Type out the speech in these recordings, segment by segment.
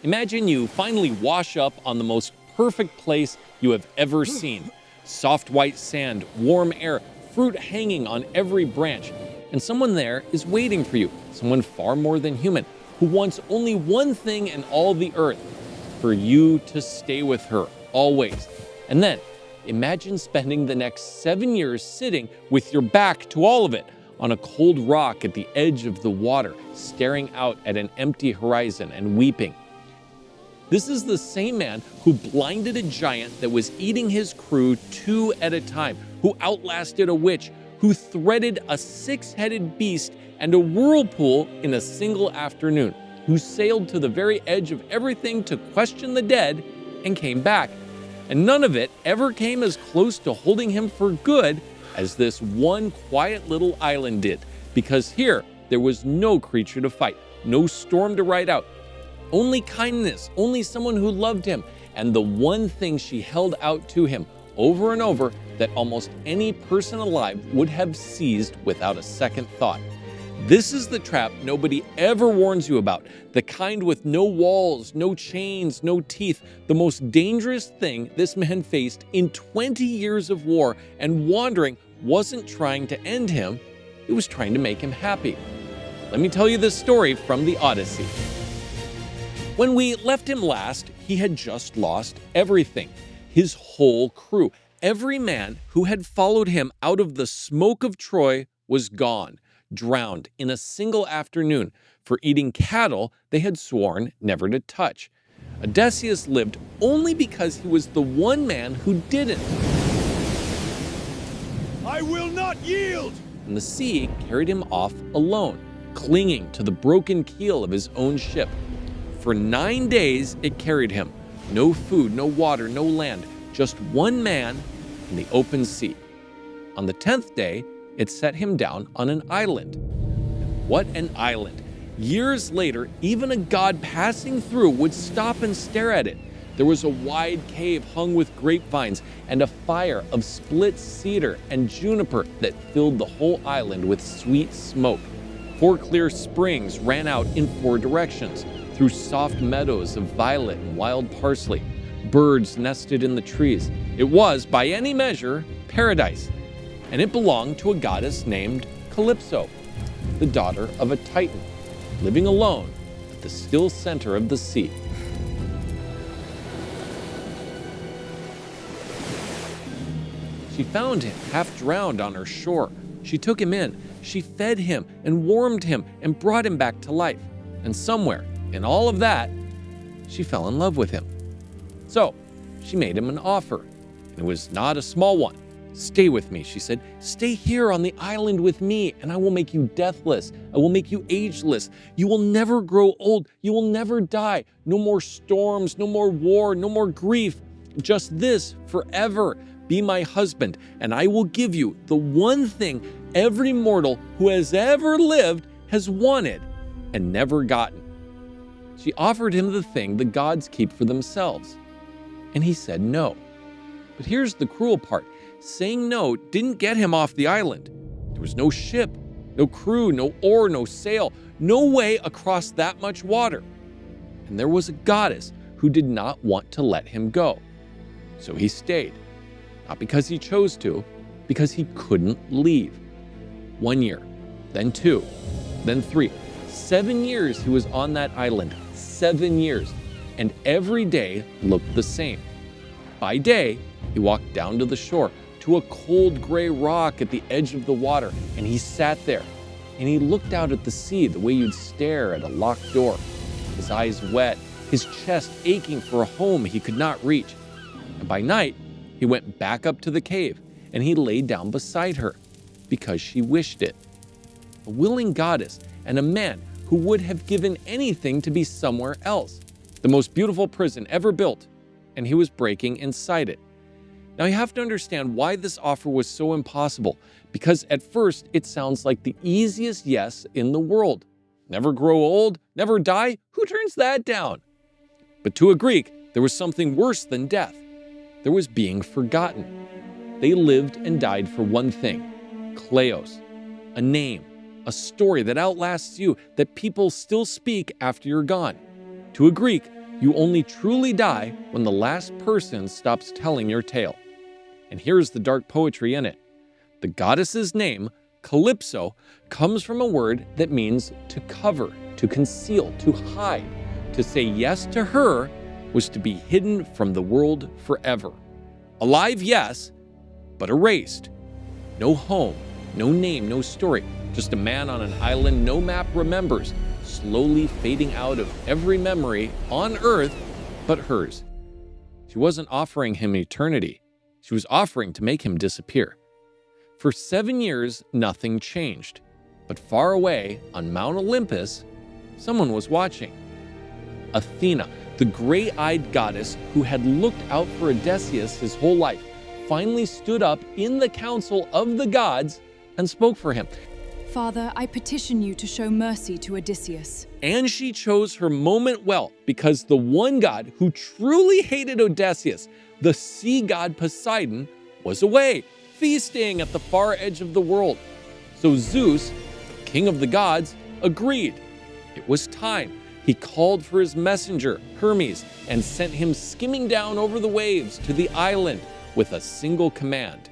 Imagine you finally wash up on the most perfect place you have ever seen. Soft white sand, warm air, fruit hanging on every branch. And someone there is waiting for you, someone far more than human, who wants only one thing in all the earth: for you to stay with her, always. And then, imagine spending the next 7 years sitting with your back to all of it, on a cold rock at the edge of the water, staring out at an empty horizon and weeping. This is the same man who blinded a giant that was eating his crew 2 at a time, who outlasted a witch, who threaded a 6-headed beast and a whirlpool in a single afternoon, who sailed to the very edge of everything to question the dead and came back. And none of it ever came as close to holding him for good as this one quiet little island did, because here there was no creature to fight, no storm to ride out, only kindness, only someone who loved him, and the one thing she held out to him over and over that almost any person alive would have seized without a second thought. This is the trap nobody ever warns you about, the kind with no walls, no chains, no teeth, the most dangerous thing this man faced in 20 years of war and wandering wasn't trying to end him, it was trying to make him happy. Let me tell you this story from the Odyssey. When we left him last, he had just lost everything. His whole crew, every man who had followed him out of the smoke of Troy was gone, drowned in a single afternoon for eating cattle they had sworn never to touch. Odysseus lived only because he was the one man who didn't. I will not yield! And the sea carried him off alone, clinging to the broken keel of his own ship. For 9 days it carried him. No food, no water, no land, just one man in the open sea. On the 10th day, it set him down on an island. What an island! Years later, even a god passing through would stop and stare at it. There was a wide cave hung with grapevines and a fire of split cedar and juniper that filled the whole island with sweet smoke. 4 clear springs ran out in 4 directions, through soft meadows of violet and wild parsley. Birds nested in the trees. It was, by any measure, paradise. And it belonged to a goddess named Calypso, the daughter of a Titan, living alone at the still center of the sea. She found him half drowned on her shore. She took him in. She fed him and warmed him and brought him back to life. And somewhere in all of that, she fell in love with him. So she made him an offer, and it was not a small one. "Stay with me," she said. "Stay here on the island with me, and I will make you deathless. I will make you ageless. You will never grow old. You will never die. No more storms, no more war, no more grief. Just this forever. Be my husband, and I will give you the one thing every mortal who has ever lived has wanted and never gotten." She offered him the thing the gods keep for themselves, and he said no. But here's the cruel part. Saying no didn't get him off the island. There was no ship, no crew, no oar, no sail, no way across that much water. And there was a goddess who did not want to let him go. So he stayed. Not because he chose to, because he couldn't leave. 1 year, then 2, then 3. 7 years he was on that island, 7 years, and every day looked the same. By day, he walked down to the shore, to a cold gray rock at the edge of the water, and he sat there, and he looked out at the sea the way you'd stare at a locked door, his eyes wet, his chest aching for a home he could not reach. And by night, he went back up to the cave, and he lay down beside her, because she wished it. A willing goddess and a man who would have given anything to be somewhere else. The most beautiful prison ever built, and he was breaking inside it. Now you have to understand why this offer was so impossible, because at first it sounds like the easiest yes in the world. Never grow old, never die, who turns that down? But to a Greek, there was something worse than death. There was being forgotten. They lived and died for one thing: kleos, a name, a story that outlasts you, that people still speak after you're gone. To a Greek, You only truly die when the last person stops telling your tale. And here's the dark poetry in it. The goddess's name, Calypso, comes from a word that means to cover, to conceal, to hide. To say yes to her was to be hidden from the world forever. Alive, yes, but erased. No home, no name, no story. Just a man on an island no map remembers, slowly fading out of every memory on Earth but hers. She wasn't offering him eternity. She was offering to make him disappear. For 7 years, nothing changed. But far away on Mount Olympus, someone was watching. Athena, the gray-eyed goddess who had looked out for Odysseus his whole life, finally stood up in the council of the gods and spoke for him. Father, I petition you to show mercy to Odysseus. And she chose her moment well, because the one god who truly hated Odysseus, the sea god Poseidon, was away, feasting at the far edge of the world. So Zeus, the king of the gods, agreed. It was time. He called for his messenger, Hermes, and sent him skimming down over the waves to the island with a single command.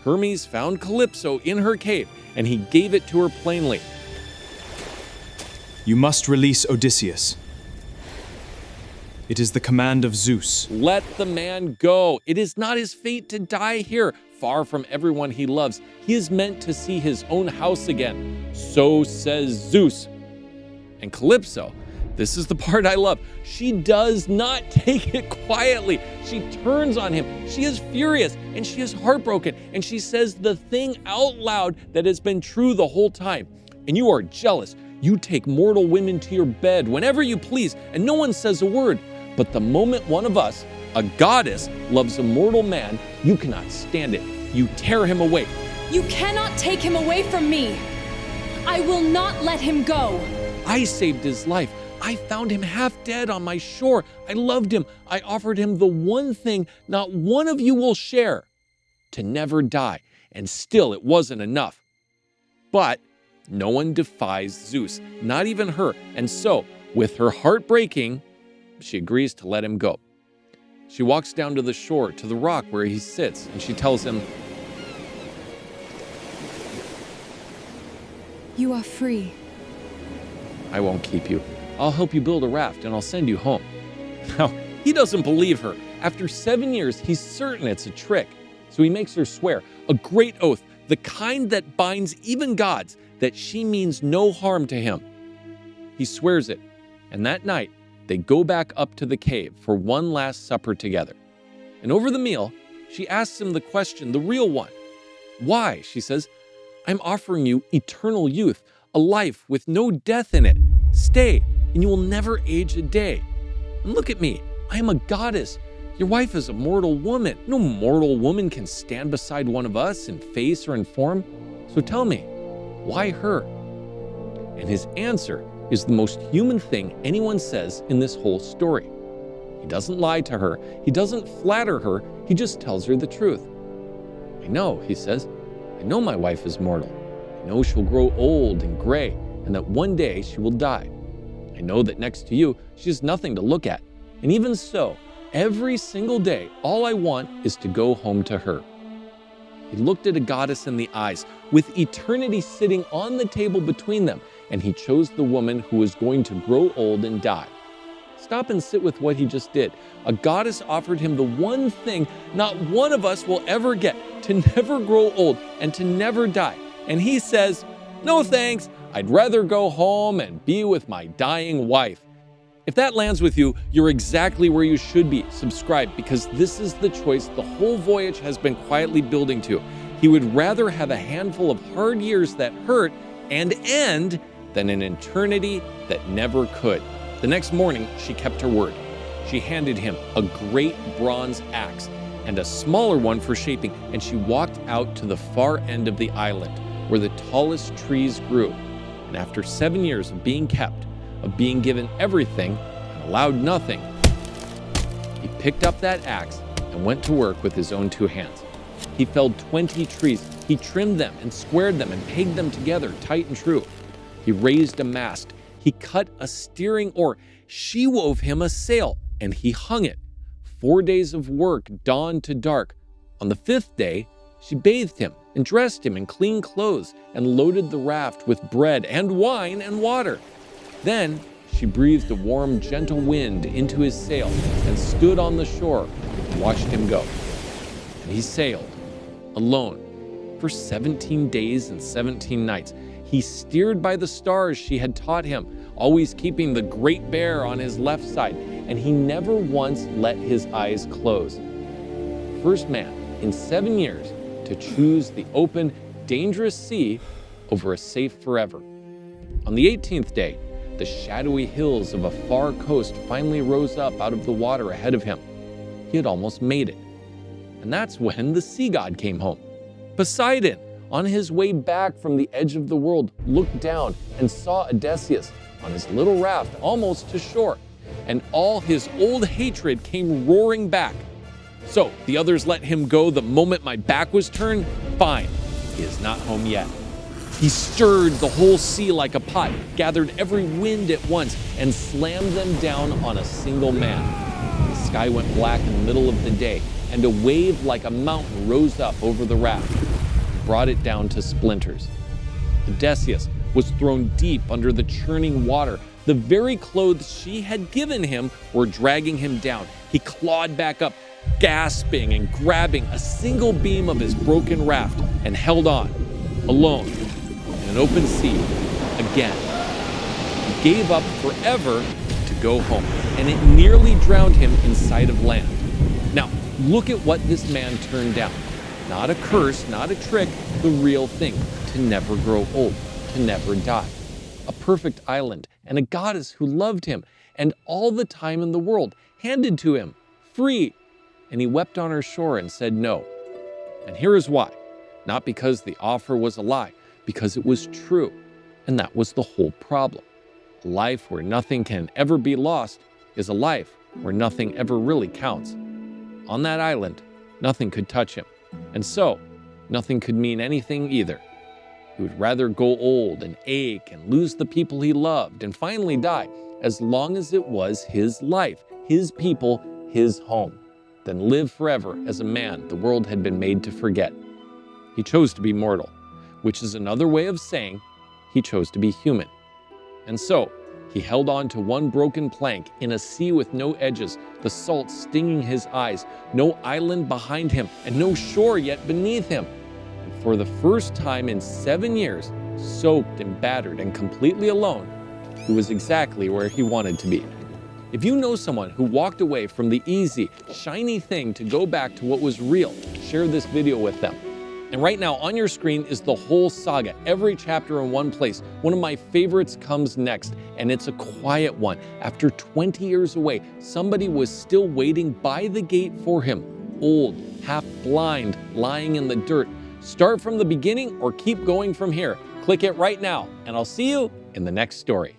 Hermes found Calypso in her cave, and he gave it to her plainly. You must release Odysseus. It is the command of Zeus. Let the man go. It is not his fate to die here, far from everyone he loves. He is meant to see his own house again. So says Zeus. And Calypso, this is the part I love. She does not take it quietly. She turns on him. She is furious and she is heartbroken. And she says the thing out loud that has been true the whole time. And you are jealous. You take mortal women to your bed whenever you please, and no one says a word. But the moment one of us, a goddess, loves a mortal man, you cannot stand it. You tear him away. You cannot take him away from me. I will not let him go. I saved his life. I found him half dead on my shore. I loved him. I offered him the one thing not one of you will share, to never die. And still it wasn't enough. But no one defies Zeus, not even her. And so, with her heart breaking, she agrees to let him go. She walks down to the shore, to the rock where he sits, and she tells him, You are free. I won't keep you. I'll help you build a raft and I'll send you home. Now, he doesn't believe her. After 7 years, he's certain it's a trick. So he makes her swear, a great oath, the kind that binds even gods, that she means no harm to him. He swears it, and that night, they go back up to the cave for one last supper together. And over the meal, she asks him the question, the real one. Why? She says, I'm offering you eternal youth, a life with no death in it. Stay, and you will never age a day. And look at me, I am a goddess. Your wife is a mortal woman. No mortal woman can stand beside one of us in face or in form. So tell me, why her? And his answer is the most human thing anyone says in this whole story. He doesn't lie to her. He doesn't flatter her. He just tells her the truth. I know, he says. I know my wife is mortal. I know she'll grow old and gray, and that one day she will die. I know that next to you, she has nothing to look at. And even so, every single day, all I want is to go home to her. He looked at a goddess in the eyes, with eternity sitting on the table between them, and he chose the woman who was going to grow old and die. Stop and sit with what he just did. A goddess offered him the one thing not one of us will ever get, to never grow old and to never die. And he says, no thanks, I'd rather go home and be with my dying wife. If that lands with you, you're exactly where you should be. Subscribe, because this is the choice the whole voyage has been quietly building to. He would rather have a handful of hard years that hurt and end than an eternity that never could. The next morning, she kept her word. She handed him a great bronze axe and a smaller one for shaping, and she walked out to the far end of the island where the tallest trees grew. And after 7 years of being kept, of being given everything and allowed nothing, he picked up that axe and went to work with his own 2 hands. He felled 20 trees. He trimmed them and squared them and pegged them together tight and true. He raised a mast He cut a steering oar. She wove him a sail, and he hung it. 4 days of work, dawn to dark. On the 5th day, she bathed him and dressed him in clean clothes and loaded the raft with bread and wine and water. Then she breathed a warm, gentle wind into his sail and stood on the shore and watched him go. And he sailed, alone, for 17 days and 17 nights. He steered by the stars she had taught him, always keeping the Great Bear on his left side, and he never once let his eyes close. First man in 7 years to choose the open, dangerous sea over a safe forever. On the 18th day, the shadowy hills of a far coast finally rose up out of the water ahead of him. He had almost made it. And that's when the sea god came home. Poseidon, on his way back from the edge of the world, looked down and saw Odysseus on his little raft almost to shore, and all his old hatred came roaring back. So the others let him go the moment my back was turned? Fine, he is not home yet. He stirred the whole sea like a pot, gathered every wind at once, and slammed them down on a single man. The sky went black in the middle of the day, and a wave like a mountain rose up over the raft and brought it down to splinters. Odysseus was thrown deep under the churning water. The very clothes she had given him were dragging him down. He clawed back up, gasping and grabbing a single beam of his broken raft, and held on, alone, in an open sea, again. He gave up forever to go home, and it nearly drowned him in sight of land. Now, look at what this man turned down. Not a curse, not a trick, the real thing, to never grow old, to never die. A perfect island, and a goddess who loved him, and all the time in the world, handed to him, free. And he wept on her shore and said no. And here is why. Not because the offer was a lie, because it was true. And that was the whole problem. A life where nothing can ever be lost is a life where nothing ever really counts. On that island, nothing could touch him. And so, nothing could mean anything either. He would rather go old and ache and lose the people he loved and finally die, as long as it was his life, his people, his home, than live forever as a man the world had been made to forget. He chose to be mortal, which is another way of saying he chose to be human. And so, he held on to one broken plank in a sea with no edges, the salt stinging his eyes, no island behind him, and no shore yet beneath him. And for the first time in 7 years, soaked and battered and completely alone, he was exactly where he wanted to be. If you know someone who walked away from the easy, shiny thing to go back to what was real, share this video with them. And right now on your screen is the whole saga, every chapter in one place. One of my favorites comes next, and it's a quiet one. After 20 years away, somebody was still waiting by the gate for him, old, half blind, lying in the dirt. Start from the beginning or keep going from here. Click it right now, and I'll see you in the next story.